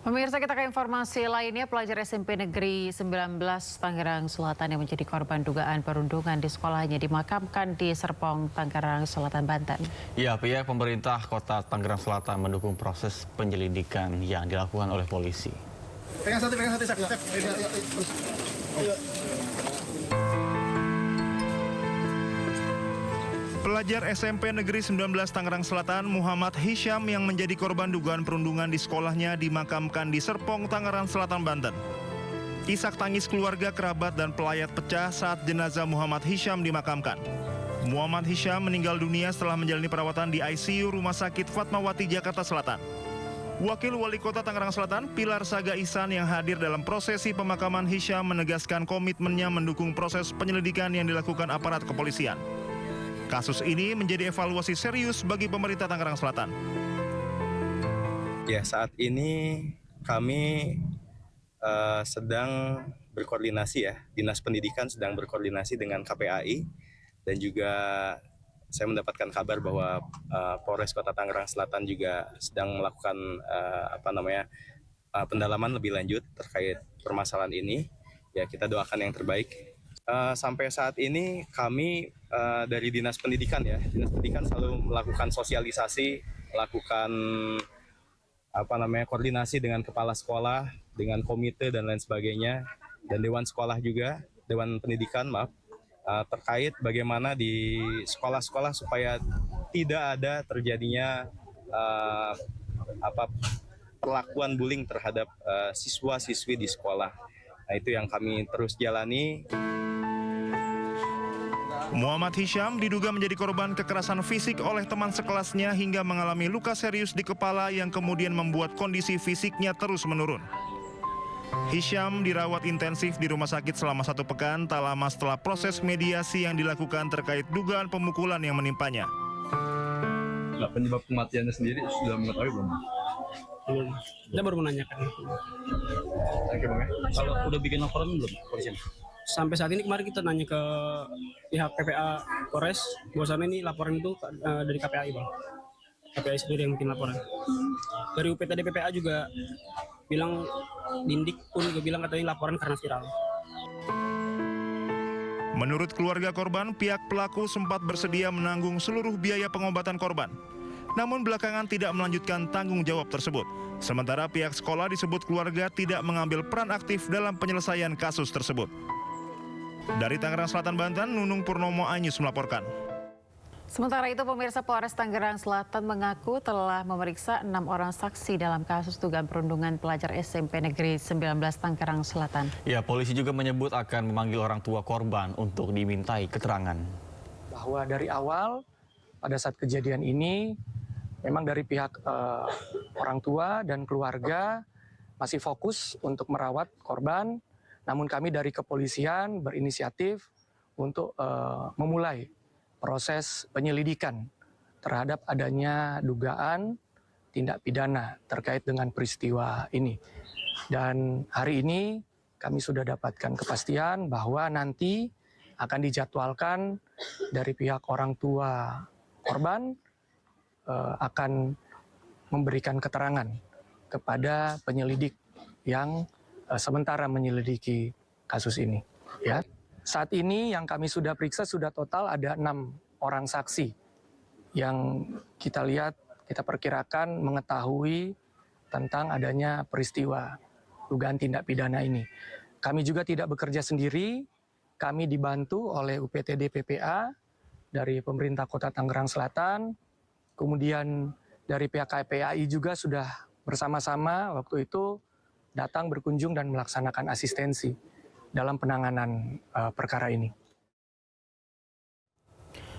Pemirsa, kita ke informasi lainnya. Pelajar SMP Negeri 19 Tangerang Selatan yang menjadi korban dugaan perundungan di sekolahnya dimakamkan di Serpong, Tangerang Selatan, Banten. Ya, pihak pemerintah Kota Tangerang Selatan mendukung proses penyelidikan yang dilakukan oleh polisi. Pegang satu, Pelajar SMP Negeri 19 Tangerang Selatan Muhammad Hisham yang menjadi korban dugaan perundungan di sekolahnya dimakamkan di Serpong, Tangerang Selatan, Banten. Isak tangis keluarga, kerabat, dan pelayat pecah saat jenazah Muhammad Hisham dimakamkan. Muhammad Hisham meninggal dunia setelah menjalani perawatan di ICU Rumah Sakit Fatmawati, Jakarta Selatan. Wakil Wali Kota Tangerang Selatan, Pilar Saga Ihsan, yang hadir dalam prosesi pemakaman Hisham menegaskan komitmennya mendukung proses penyelidikan yang dilakukan aparat kepolisian. Kasus ini menjadi evaluasi serius bagi pemerintah Tangerang Selatan. Ya, saat ini kami sedang berkoordinasi ya, Dinas Pendidikan sedang berkoordinasi dengan KPAI, dan juga saya mendapatkan kabar bahwa Polres Kota Tangerang Selatan juga sedang melakukan pendalaman lebih lanjut terkait permasalahan ini. Ya, kita doakan yang terbaik. Sampai saat ini kami dari Dinas Pendidikan ya, Dinas Pendidikan selalu melakukan sosialisasi, melakukan koordinasi dengan kepala sekolah, dengan komite dan lain sebagainya, dan Dewan Sekolah juga, Dewan Pendidikan terkait bagaimana di sekolah-sekolah supaya tidak ada terjadinya perlakuan bullying terhadap siswa-siswi di sekolah. Nah, itu yang kami terus jalani. Muhammad Hisham diduga menjadi korban kekerasan fisik oleh teman sekelasnya hingga mengalami luka serius di kepala yang kemudian membuat kondisi fisiknya terus menurun. Hisham dirawat intensif di rumah sakit selama 1 pekan tak lama setelah proses mediasi yang dilakukan terkait dugaan pemukulan yang menimpanya. Nah, penyebab kematiannya sendiri sudah mengetahui belum? Belum. Kita baru menanyakan. Oke, Bang. Kalau udah bikin laporan belum polisi? Sampai saat ini kemarin kita nanya ke pihak PPA Polres, bahwasannya ini laporan itu dari KPAI, Bang. KPAI sendiri yang bikin laporan. Dari UPTD PPA juga bilang, Dindik pun juga bilang katanya laporan karena viral. Menurut keluarga korban, pihak pelaku sempat bersedia menanggung seluruh biaya pengobatan korban. Namun belakangan tidak melanjutkan tanggung jawab tersebut. Sementara pihak sekolah disebut keluarga tidak mengambil peran aktif dalam penyelesaian kasus tersebut. Dari Tangerang Selatan, Banten, Nunung Purnomo, iNews melaporkan. Sementara itu, pemirsa, Polres Tangerang Selatan mengaku telah memeriksa 6 orang saksi dalam kasus dugaan perundungan pelajar SMP Negeri 19 Tangerang Selatan. Ya, polisi juga menyebut akan memanggil orang tua korban untuk dimintai keterangan. Bahwa dari awal pada saat kejadian ini memang dari pihak orang tua dan keluarga masih fokus untuk merawat korban. Namun kami dari kepolisian berinisiatif untuk memulai proses penyelidikan terhadap adanya dugaan tindak pidana terkait dengan peristiwa ini. Dan hari ini kami sudah dapatkan kepastian bahwa nanti akan dijadwalkan dari pihak orang tua korban akan memberikan keterangan kepada penyelidik yang sementara menyelidiki kasus ini. Ya. Saat ini yang kami sudah periksa sudah total ada 6 orang saksi yang kita lihat, kita perkirakan mengetahui tentang adanya peristiwa dugaan tindak pidana ini. Kami juga tidak bekerja sendiri, kami dibantu oleh UPTD PPA dari pemerintah Kota Tangerang Selatan, kemudian dari pihak KPAI juga sudah bersama-sama waktu itu datang berkunjung dan melaksanakan asistensi dalam penanganan perkara ini.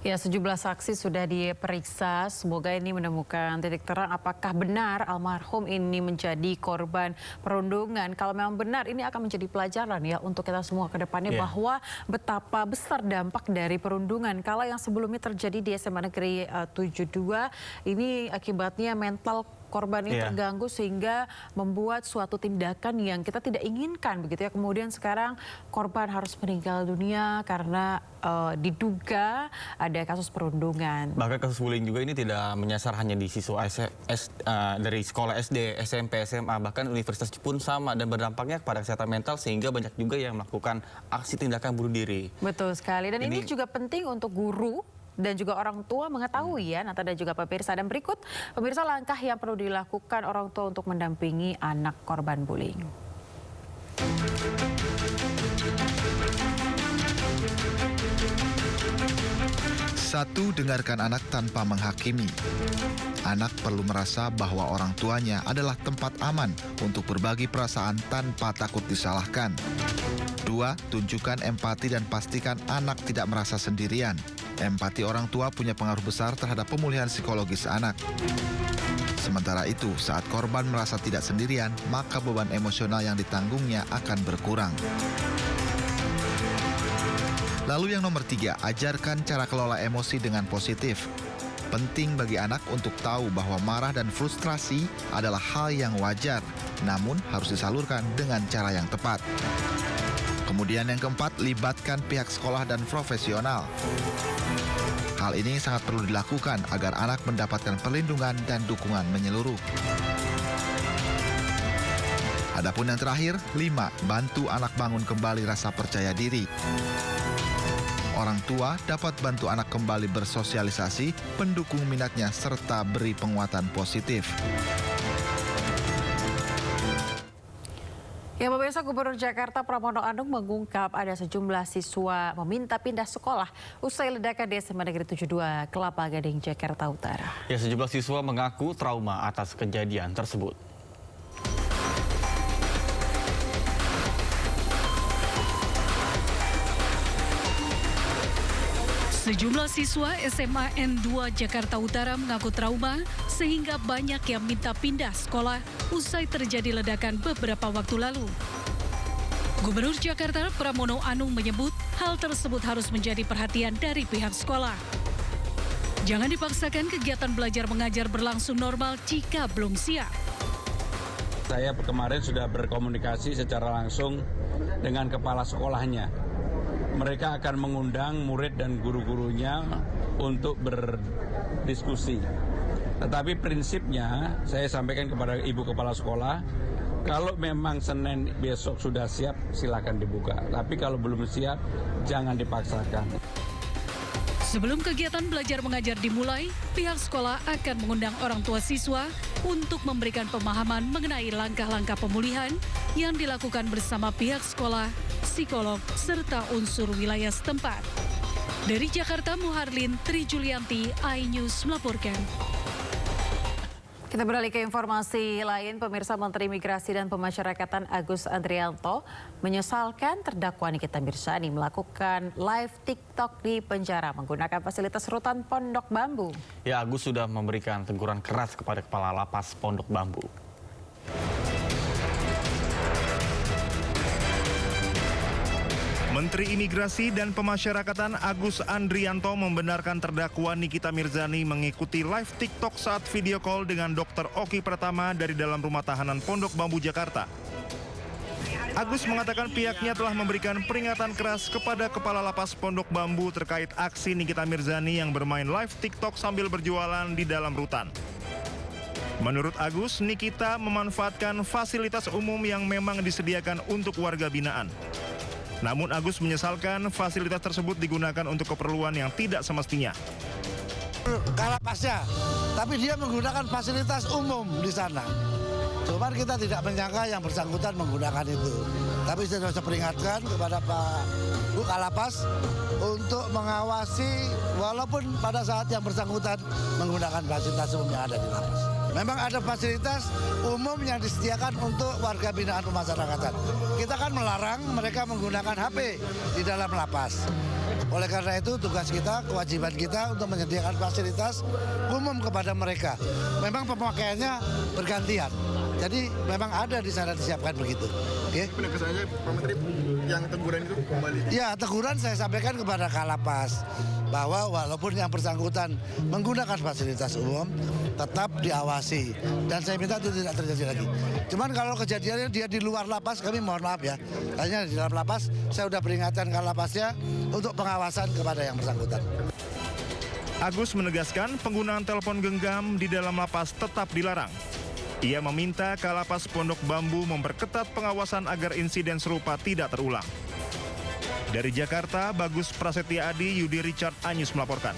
Ya, sejumlah saksi sudah diperiksa. Semoga ini menemukan titik terang apakah benar almarhum ini menjadi korban perundungan. Kalau memang benar, ini akan menjadi pelajaran ya untuk kita semua ke depannya bahwa betapa besar dampak dari perundungan. Kalau yang sebelumnya terjadi di SMA Negeri 72, ini akibatnya mental korban ini Iya. terganggu sehingga membuat suatu tindakan yang kita tidak inginkan begitu ya. Kemudian sekarang korban harus meninggal dunia karena diduga ada kasus perundungan. Bahkan kasus bullying juga ini tidak menyasar hanya di siswa dari sekolah SD, SMP, SMA, bahkan universitas pun sama dan berdampaknya kepada kesehatan mental sehingga banyak juga yang melakukan aksi tindakan bunuh diri. Betul sekali. Dan ini juga penting untuk guru dan juga orang tua mengetahui ya, Nata dan juga pemirsa. Dan berikut pemirsa langkah yang perlu dilakukan orang tua untuk mendampingi anak korban bullying. Satu, dengarkan anak tanpa menghakimi. Anak perlu merasa bahwa orang tuanya adalah tempat aman untuk berbagi perasaan tanpa takut disalahkan. Dua, tunjukkan empati dan pastikan anak tidak merasa sendirian. Empati orang tua punya pengaruh besar terhadap pemulihan psikologis anak. Sementara itu, saat korban merasa tidak sendirian, maka beban emosional yang ditanggungnya akan berkurang. Lalu yang nomor 3, ajarkan cara kelola emosi dengan positif. Penting bagi anak untuk tahu bahwa marah dan frustrasi adalah hal yang wajar, namun harus disalurkan dengan cara yang tepat. Kemudian yang keempat, libatkan pihak sekolah dan profesional. Hal ini sangat perlu dilakukan agar anak mendapatkan perlindungan dan dukungan menyeluruh. Adapun yang terakhir, 5, bantu anak bangun kembali rasa percaya diri. Orang tua dapat bantu anak kembali bersosialisasi, pendukung minatnya, serta beri penguatan positif. Ya pemirsa, Gubernur Jakarta Pramono Anung mengungkap ada sejumlah siswa meminta pindah sekolah usai ledakan di SMA Negeri 72 Kelapa Gading, Jakarta Utara. Ya, sejumlah siswa mengaku trauma atas kejadian tersebut. Sejumlah siswa SMA N2 Jakarta Utara mengaku trauma sehingga banyak yang minta pindah sekolah usai terjadi ledakan beberapa waktu lalu. Gubernur Jakarta Pramono Anung menyebut hal tersebut harus menjadi perhatian dari pihak sekolah. Jangan dipaksakan kegiatan belajar mengajar berlangsung normal jika belum siap. Saya kemarin sudah berkomunikasi secara langsung dengan kepala sekolahnya. Mereka akan mengundang murid dan guru-gurunya untuk berdiskusi. Tetapi prinsipnya saya sampaikan kepada Ibu Kepala Sekolah, kalau memang Senin besok sudah siap, silakan dibuka. Tapi kalau belum siap, jangan dipaksakan. Sebelum kegiatan belajar mengajar dimulai, pihak sekolah akan mengundang orang tua siswa untuk memberikan pemahaman mengenai langkah-langkah pemulihan yang dilakukan bersama pihak sekolah, psikolog, serta unsur wilayah setempat. Dari Jakarta, Muharlin Tri Julianti, iNews melaporkan. Kita beralih ke informasi lain, pemirsa. Menteri Migrasi dan Pemasyarakatan Agus Andrianto menyesalkan terdakwa Nikita Mirzani melakukan live TikTok di penjara menggunakan fasilitas rutan Pondok Bambu. Ya, Agus sudah memberikan teguran keras kepada Kepala Lapas Pondok Bambu. Menteri Imigrasi dan Pemasyarakatan Agus Andrianto membenarkan terdakwa Nikita Mirzani mengikuti live TikTok saat video call dengan Dr. Oki Pratama dari dalam rumah tahanan Pondok Bambu, Jakarta. Agus mengatakan pihaknya telah memberikan peringatan keras kepada Kepala Lapas Pondok Bambu terkait aksi Nikita Mirzani yang bermain live TikTok sambil berjualan di dalam rutan. Menurut Agus, Nikita memanfaatkan fasilitas umum yang memang disediakan untuk warga binaan. Namun Agus menyesalkan fasilitas tersebut digunakan untuk keperluan yang tidak semestinya. Kalapasnya, tapi dia menggunakan fasilitas umum di sana. Cuman kita tidak menyangka yang bersangkutan menggunakan itu. Tapi saya sudah peringatkan kepada Pak Bu Kalapas untuk mengawasi walaupun pada saat yang bersangkutan menggunakan fasilitas umum yang ada di lapas. Memang ada fasilitas umum yang disediakan untuk warga binaan pemasyarakatan. Kita kan melarang mereka menggunakan HP di dalam lapas. Oleh karena itu tugas kita, kewajiban kita untuk menyediakan fasilitas umum kepada mereka. Memang pemakaiannya bergantian. Jadi memang ada di sana disiapkan begitu. Oke. Penegasannya Pak Menteri yang teguran itu kembali. Ya, teguran saya sampaikan kepada Kalapas bahwa walaupun yang bersangkutan menggunakan fasilitas umum tetap diawasi dan saya minta itu tidak terjadi lagi. Cuman kalau kejadiannya dia di luar lapas, kami mohon maaf ya. Hanya di dalam lapas saya sudah peringatkan Kalapasnya untuk pengawasan kepada yang bersangkutan. Agus menegaskan penggunaan telepon genggam di dalam lapas tetap dilarang. Ia meminta Kalapas Pondok Bambu memperketat pengawasan agar insiden serupa tidak terulang. Dari Jakarta, Bagus Prasetya Adi, Yudi Richard Anyus melaporkan.